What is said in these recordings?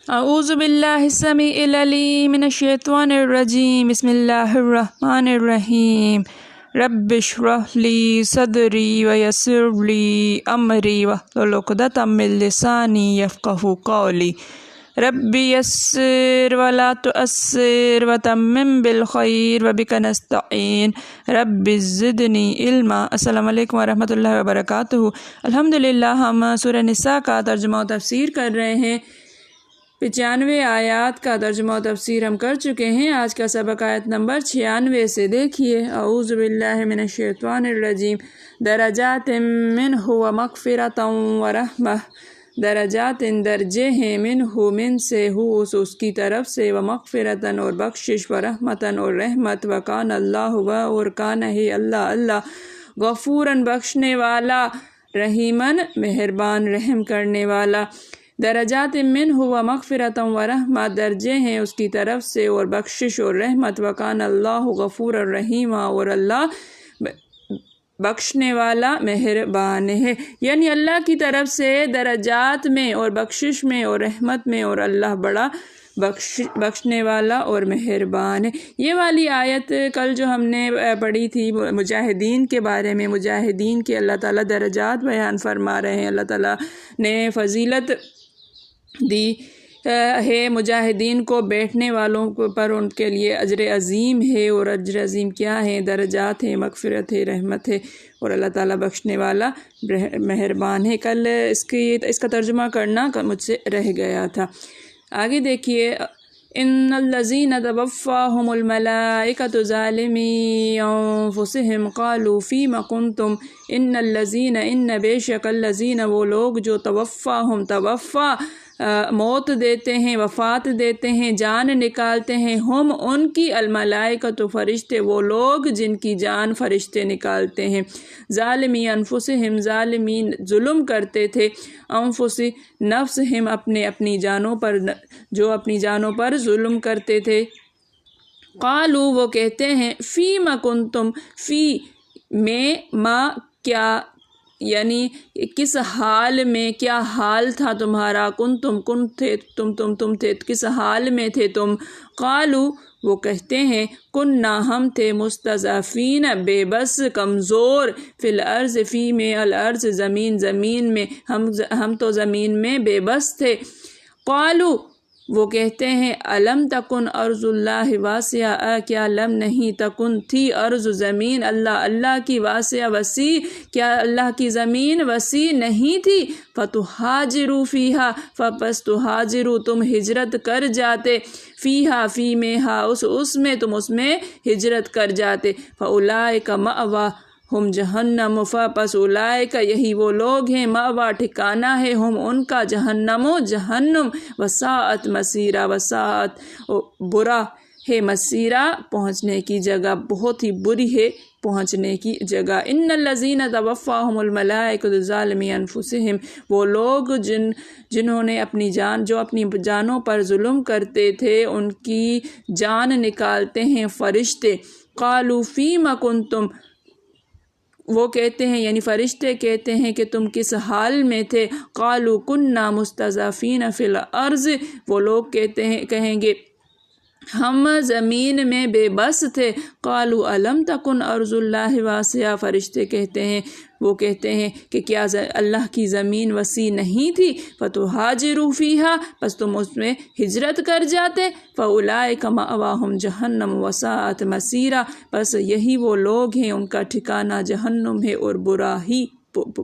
اعوذ باللہ السمیع العلیم من الشیطان الرجیم بسم اللہ الرحمن الرحیم رب اشرح لی صدری ویسر لی امری واحلل عقدۃ من لسانی یفقہوا قولی رب یسر ولا تؤثر وتمم بالخیر وبک نستعین رب زدنی علما۔ السلام علیکم ورحمۃ اللہ وبرکاتہ۔ الحمدللہ ہم سورہ نساء کا ترجمہ و تفسیر کر رہے ہیں۔ 95 آیات کا ترجمہ و تفسیر ہم کر چکے ہیں۔ آج کا سبق آیت نمبر 96 سے دیکھیے۔ اعوذ باللہ من الشیطان الرجیم درجات منہ ومغفرۃ ورحمہ، درجات درجے ہیں، منہ من سے، ہو اس کی طرف سے، ومغفرۃ اور بخشش، ورحمۃ اور رحمت، وکان اللہ اور کان ہے اللہ غفوراً بخشنے والا، رحیماً مہربان رحم کرنے والا۔ درجات منہ و مغفرۃ و رحمہ، درجے ہیں اس کی طرف سے اور بخشش اور رحمت، وکان اللہ غفور الرحیم، اور اللہ بخشنے والا مہربان ہے۔ یعنی اللہ کی طرف سے درجات میں اور بخشش میں اور رحمت میں، اور اللہ بڑا بخشنے والا اور مہربان ہے۔ یہ والی آیت کل جو ہم نے پڑھی تھی مجاہدین کے بارے میں، مجاہدین کے اللہ تعالیٰ درجات بیان فرما رہے ہیں۔ اللہ تعالیٰ نے فضیلت دی ہے مجاہدین کو، بیٹھنے والوں پر ان کے لیے اجر عظیم ہے، اور اجر عظیم کیا ہے؟ درجات ہے، مغفرت ہے، رحمت ہے، اور اللہ تعالیٰ بخشنے والا مہربان ہے۔ کل اس کا ترجمہ کرنا مجھ سے رہ گیا تھا۔ آگے دیکھیے، ان الذین توفاہم الملائکۃ ظالمی انفسہم قالوا فیم کنتم، ان الذین، ان بے شک، الذین وہ لوگ جو توفاہم توفا موت دیتے ہیں، وفات دیتے ہیں، جان نکالتے ہیں، ہم ان کی، الملائکۃ فرشتے، وہ لوگ جن کی جان فرشتے نکالتے ہیں، ظالمی انفسہم، ظالمین ظلم کرتے تھے، انفس نفسہم اپنی جانوں پر، جو اپنی جانوں پر ظلم کرتے تھے، قالوا وہ کہتے ہیں، فیم کنتم، فی میں، ما کیا، یعنی کس حال میں، کیا حال تھا تمہارا، کن تھے تم تھے، کس حال میں تھے تم، قالو وہ کہتے ہیں، کننا ہم تھے، مستضعفین بے بس، کمزور، فی الارض، فی میں، الارض زمین میں، ہم تو زمین میں بے بس تھے، قالو وہ کہتے ہیں، الم تکن ارض اللہ واسعہ، کیا لم نہیں، تکن تھی، ارض زمین، اللہ کی واسعہ وسیع، کیا اللہ کی زمین وسیع نہیں تھی، فتہاجروا فیہا، پس تہاجروا تم ہجرت کر جاتے، فیہا فی میں، ہا اس میں، تم اس میں ہجرت کر جاتے، فاولئک مأوا ہم جہنم، پس اولئک یہی وہ لوگ ہیں، مأوا ٹھکانہ ہے، ہم ان کا، جہنم، وساءت مسیرا، وساءت برا ہے، مسیرا پہنچنے کی جگہ، بہت ہی بری ہے پہنچنے کی جگہ۔ ان الذین توفاہم الملائکۃ ظالمی انفسہم، وہ لوگ جنہوں نے جو اپنی جانوں پر ظلم کرتے تھے، ان کی جان نکالتے ہیں فرشتے، قالوا فیم کنتم، وہ کہتے ہیں، یعنی فرشتے کہتے ہیں کہ تم کس حال میں تھے، قالوا کننا مستضعفین فی الارض، وہ لوگ کہیں گے ہم زمین میں بے بس تھے، قالوا الم تکن ارض اللہ واسعہ، فرشتے کہتے ہیں کہ کیا اللہ کی زمین وسیع نہیں تھی، فتہاجروا فیہا، پس تم اس میں ہجرت کر جاتے، فاولئک مأواہم جہنم وساءت مسیرا، پس یہی وہ لوگ ہیں، ان کا ٹھکانہ جہنم ہے، اور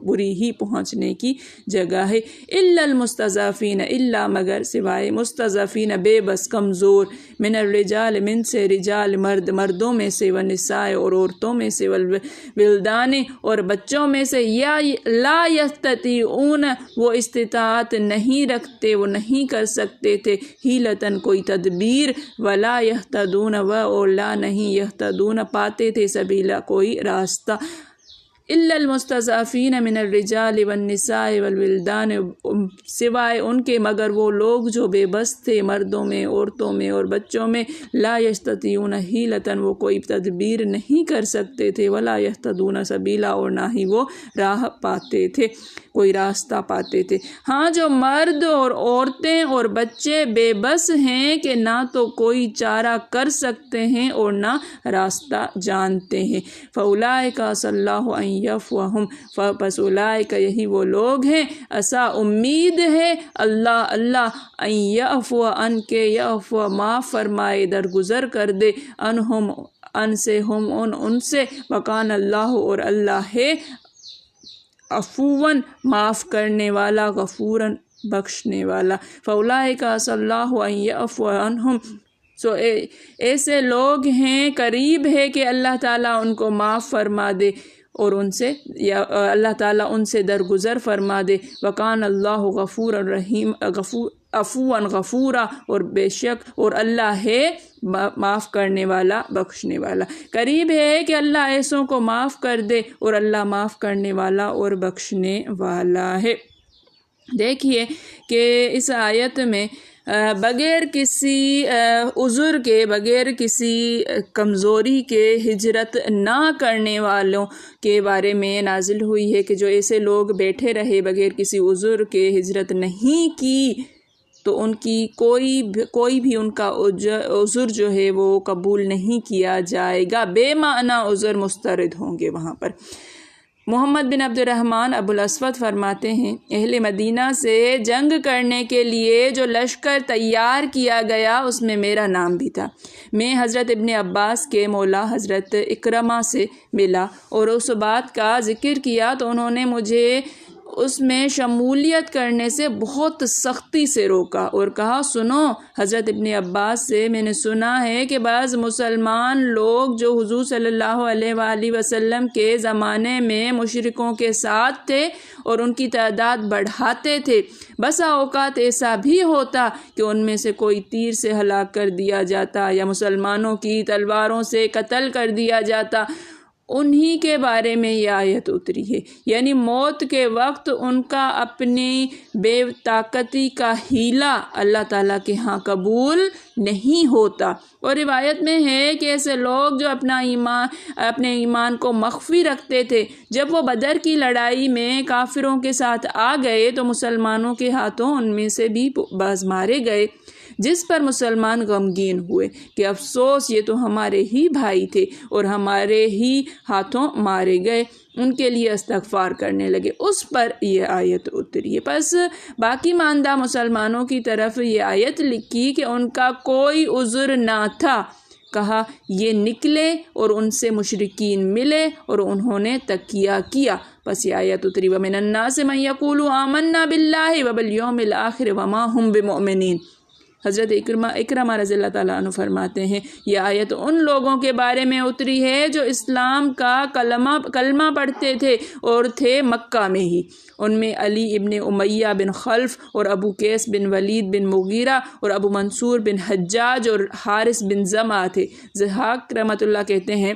بری ہی پہنچنے کی جگہ ہے۔ الا المستضعفین، الا مگر، سوائے، مستضعفین بے بس، کمزور، من الرجال من سے، رجال مردوں میں سے، والنساء اور عورتوں میں سے، والولدان اور بچوں میں سے، یا لا یستطیعون وہ استطاعت نہیں رکھتے، وہ نہیں کر سکتے تھے، حیلتن کوئی تدبیر، ولا یہتدون اور لا نہیں یہتدون پاتے تھے، سبیلا کوئی راستہ، الا المستضعفین من الرجال والنساء والولدان، سوائے ان کے مگر وہ لوگ جو بے بس تھے مردوں میں، عورتوں میں اور بچوں میں، لا یستطیعون حیلۃ، وہ کوئی تدبیر نہیں کر سکتے تھے، ولا یہتدون سبیلا، اور نہ ہی وہ راہ پاتے تھے، کوئی راستہ پاتے تھے۔ ہاں جو مرد اور عورتیں اور بچے بے بس ہیں کہ نہ تو کوئی چارہ کر سکتے ہیں اور نہ راستہ جانتے ہیں، فَأُولَٰئِکَ عَسَى اللَّهُ أَن يَعْفُوَ، پس اولئک یہی وہ لوگ ہیں، عسیٰ امید ہے اللہ ان یعفو، ان کے یعفو معاف فرمائے، درگزر کر دے، انہم ان سے، ہم ان سے، وکان اللہ، اور اللہ ہے عفواً معاف کرنے والا، غفوراً بخشنے والا، فَأُولَٰئِکَ عَسَى اللَّهُ أَن يَعْفُوَ عَنْهُمْ، ایسے لوگ ہیں قریب ہے کہ اللہ تعالیٰ ان کو معاف فرما دے اور ان سے، یا اللہ تعالیٰ ان سے درگزر فرما دے، وَكَانَ اللَّهُ غَفُورًا رَحِيمًا، عفواً غفورا، اور بے شک اور اللہ ہے معاف کرنے والا، بخشنے والا، قریب ہے کہ اللہ ایسوں کو معاف کر دے، اور اللہ معاف کرنے والا اور بخشنے والا ہے۔ دیکھیے کہ اس آیت میں بغیر کسی عذر کے، بغیر کسی کمزوری کے ہجرت نہ کرنے والوں کے بارے میں نازل ہوئی ہے کہ جو ایسے لوگ بیٹھے رہے بغیر کسی عذر کے، ہجرت نہیں کی، تو ان کی کوئی بھی ان کا عذر جو ہے وہ قبول نہیں کیا جائے گا، بے معنی عذر مسترد ہوں گے وہاں پر۔ محمد بن عبد الرحمن ابو الاسود فرماتے ہیں، اہل مدینہ سے جنگ کرنے کے لیے جو لشکر تیار کیا گیا اس میں میرا نام بھی تھا۔ میں حضرت ابن عباس کے مولا حضرت اکرمہ سے ملا اور اس بات کا ذکر کیا تو انہوں نے مجھے اس میں شمولیت کرنے سے بہت سختی سے روکا اور کہا، سنو، حضرت ابن عباس سے میں نے سنا ہے کہ بعض مسلمان لوگ جو حضور صلی اللہ علیہ وآلہ وسلم کے زمانے میں مشرکوں کے ساتھ تھے اور ان کی تعداد بڑھاتے تھے، بسا اوقات ایسا بھی ہوتا کہ ان میں سے کوئی تیر سے ہلاک کر دیا جاتا یا مسلمانوں کی تلواروں سے قتل کر دیا جاتا۔ انہی کے بارے میں یہ آیت اتری ہے، یعنی موت کے وقت ان کا اپنی بے طاقتی کا حیلہ اللہ تعالیٰ کے ہاں قبول نہیں ہوتا۔ اور روایت میں ہے کہ ایسے لوگ جو اپنے ایمان کو مخفی رکھتے تھے، جب وہ بدر کی لڑائی میں کافروں کے ساتھ آ گئے تو مسلمانوں کے ہاتھوں ان میں سے بھی بعض مارے گئے، جس پر مسلمان غمگین ہوئے کہ افسوس، یہ تو ہمارے ہی بھائی تھے اور ہمارے ہی ہاتھوں مارے گئے، ان کے لیے استغفار کرنے لگے۔ اس پر یہ آیت اتری ہے۔ پس باقی ماندہ مسلمانوں کی طرف یہ آیت لکھی کہ ان کا کوئی عذر نہ تھا، کہا یہ نکلے اور ان سے مشرکین ملے اور انہوں نے تکیہ کیا، پس یہ آیت اتری، وَمِنَ النَّاسِ مَن يَقُولُ آمَنَّا بِاللَّهِ وَبِالْيَوْمِ الْآخِرِ وَمَا هُمْ بِمُؤْمِنِينَ۔ حضرت اکرمہ رضی اللہ تعالیٰ عنہ فرماتے ہیں، یہ آیت ان لوگوں کے بارے میں اتری ہے جو اسلام کا کلمہ پڑھتے تھے اور تھے مکہ میں ہی۔ ان میں علی ابن امیہ بن خلف اور ابو قیس بن ولید بن مغیرہ اور ابو منصور بن حجاج اور حارث بن زمعہ تھے۔ ضحاک رحمۃ اللہ کہتے ہیں،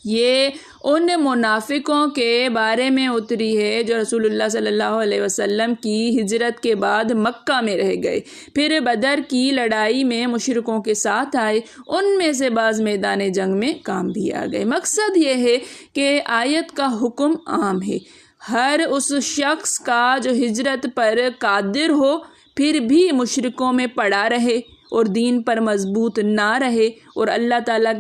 یہ ان منافقوں کے بارے میں اتری ہے جو رسول اللہ صلی اللہ علیہ وسلم کی ہجرت کے بعد مکہ میں رہ گئے، پھر بدر کی لڑائی میں مشرکوں کے ساتھ آئے، ان میں سے بعض میدان جنگ میں کام بھی آ گئے۔ مقصد یہ ہے کہ آیت کا حکم عام ہے، ہر اس شخص کا جو ہجرت پر قادر ہو پھر بھی مشرکوں میں پڑا رہے اور دین پر مضبوط نہ رہے، اور اللہ تعالیٰ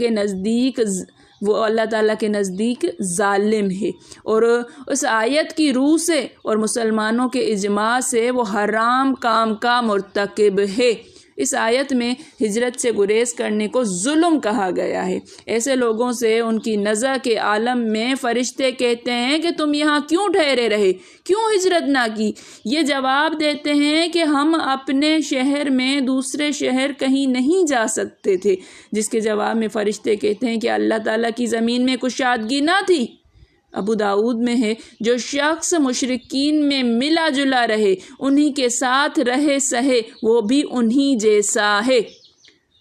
کے نزدیک ظالم ہے، اور اس آیت کی روح سے اور مسلمانوں کے اجماع سے وہ حرام کام کا مرتکب ہے۔ اس آیت میں ہجرت سے گریز کرنے کو ظلم کہا گیا ہے۔ ایسے لوگوں سے ان کی نزع کے عالم میں فرشتے کہتے ہیں کہ تم یہاں کیوں ٹھہرے رہے، کیوں ہجرت نہ کی؟ یہ جواب دیتے ہیں کہ ہم اپنے شہر میں دوسرے شہر کہیں نہیں جا سکتے تھے، جس کے جواب میں فرشتے کہتے ہیں کہ اللہ تعالیٰ کی زمین میں کشادگی نہ تھی۔ ابو داؤد میں ہے، جو شخص مشرکین میں ملا جلا رہے، انہی کے ساتھ رہے سہے، وہ بھی انہی جیسا ہے۔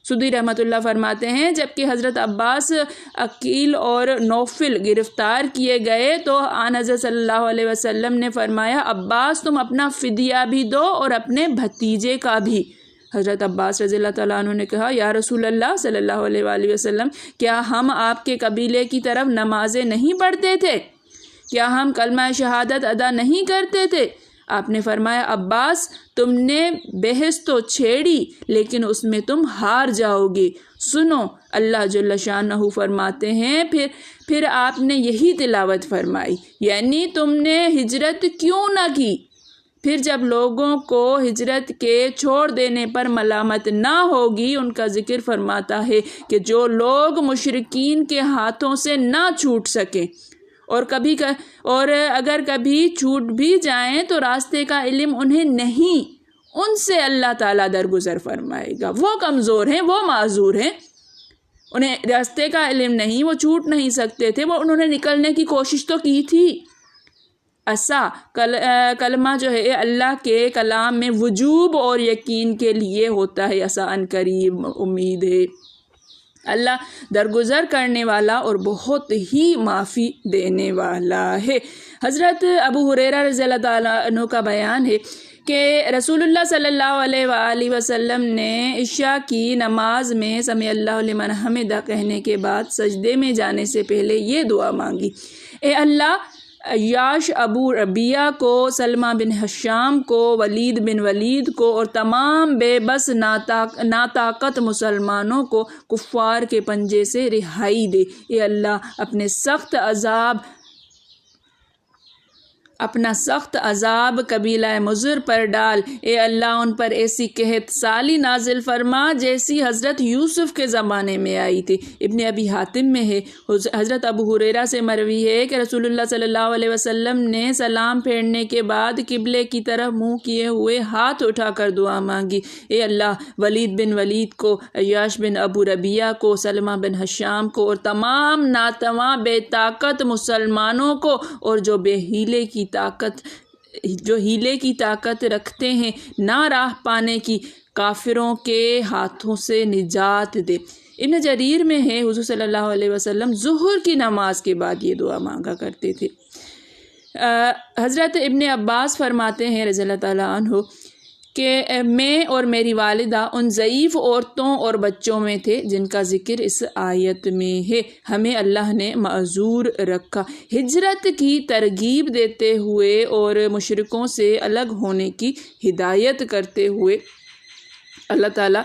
سدی رحمۃ اللہ فرماتے ہیں جبکہ حضرت عباس، عقیل اور نوفل گرفتار کیے گئے تو آن حضرت صلی اللہ علیہ وسلم نے فرمایا عباس تم اپنا فدیہ بھی دو اور اپنے بھتیجے کا بھی۔ حضرت عباس رضی اللہ تعالیٰ عنہ نے کہا یا رسول اللہ صلی اللہ علیہ وآلہ وسلم کیا ہم آپ کے قبیلے کی طرف نمازیں نہیں پڑھتے تھے؟ کیا ہم کلمہ شہادت ادا نہیں کرتے تھے؟ آپ نے فرمایا عباس تم نے بحث تو چھیڑی لیکن اس میں تم ہار جاؤ گے۔ سنو اللہ جل شانہ فرماتے ہیں پھر آپ نے یہی تلاوت فرمائی یعنی تم نے ہجرت کیوں نہ کی؟ پھر جب لوگوں کو ہجرت کے چھوڑ دینے پر ملامت نہ ہوگی ان کا ذکر فرماتا ہے کہ جو لوگ مشرکین کے ہاتھوں سے نہ چھوٹ سکیں اور اگر کبھی چھوٹ بھی جائیں تو راستے کا علم انہیں نہیں، ان سے اللہ تعالیٰ درگزر فرمائے گا۔ وہ کمزور ہیں، وہ معذور ہیں، انہیں راستے کا علم نہیں، وہ چھوٹ نہیں سکتے تھے، وہ انہوں نے نکلنے کی کوشش تو کی تھی۔ عسا کلمہ جو ہے اللہ کے کلام میں وجوب اور یقین کے لیے ہوتا ہے۔ عسا ان قریب امید ہے، اللہ درگزر کرنے والا اور بہت ہی معافی دینے والا ہے۔ حضرت ابو ہریرہ رضی اللہ تعالیٰ عنہ کا بیان ہے کہ رسول اللہ صلی اللہ علیہ وآلہ وسلم نے عشاء کی نماز میں سمع اللہ لمن حمدہ کہنے کے بعد سجدے میں جانے سے پہلے یہ دعا مانگی، اے اللہ عیاش ابو ربیہ کو، سلمہ بن ہشام کو، ولید بن ولید کو اور تمام بے بس ناطاقت مسلمانوں کو کفار کے پنجے سے رہائی دے۔ اے اللہ اپنا سخت عذاب قبیلہ مضر پر ڈال۔ اے اللہ ان پر ایسی قحط سالی نازل فرما جیسی حضرت یوسف کے زمانے میں آئی تھی۔ ابن ابی حاتم میں ہے، حضرت ابو ہریرہ سے مروی ہے کہ رسول اللہ صلی اللہ علیہ وسلم نے سلام پھیرنے کے بعد قبلے کی طرف منہ کیے ہوئے ہاتھ اٹھا کر دعا مانگی، اے اللہ ولید بن ولید کو، عیاش بن ابو ربیہ کو، سلمہ بن ہشام کو اور تمام ناتواں بے طاقت مسلمانوں کو اور جو ہیلے کی طاقت رکھتے ہیں نہ راہ پانے کی، کافروں کے ہاتھوں سے نجات دے۔ ابن جریر میں ہے حضور صلی اللہ علیہ وسلم ظہر کی نماز کے بعد یہ دعا مانگا کرتے تھے۔ حضرت ابن عباس فرماتے ہیں رضی اللہ تعالیٰ عنہ کہ میں اور میری والدہ ان ضعیف عورتوں اور بچوں میں تھے جن کا ذکر اس آیت میں ہے۔ ہمیں اللہ نے معذور رکھا۔ ہجرت کی ترغیب دیتے ہوئے اور مشرکوں سے الگ ہونے کی ہدایت کرتے ہوئے اللہ تعالیٰ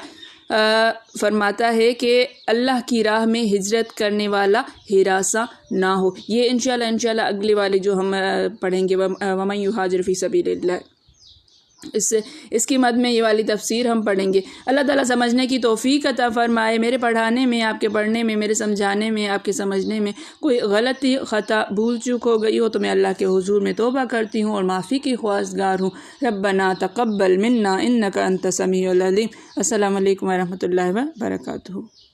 فرماتا ہے کہ اللہ کی راہ میں ہجرت کرنے والا ہراساں نہ ہو۔ یہ انشاءاللہ اگلی والی جو ہم پڑھیں گے وَمَن يُهَاجِرْ فِي سَبِيلِ اللَّهِ، اس کی مد میں یہ والی تفسیر ہم پڑھیں گے۔ اللہ تعالیٰ سمجھنے کی توفیق عطا فرمائے۔ میرے پڑھانے میں، آپ کے پڑھنے میں، میرے سمجھانے میں، آپ کے سمجھنے میں کوئی غلطی، خطا، بھول چوک ہو گئی ہو تو میں اللہ کے حضور میں توبہ کرتی ہوں اور معافی کی خواستگار ہوں۔ ربنا تقبل منا انک انت السمیع العلیم۔ السلام علیکم ورحمۃ اللہ وبرکاتہ۔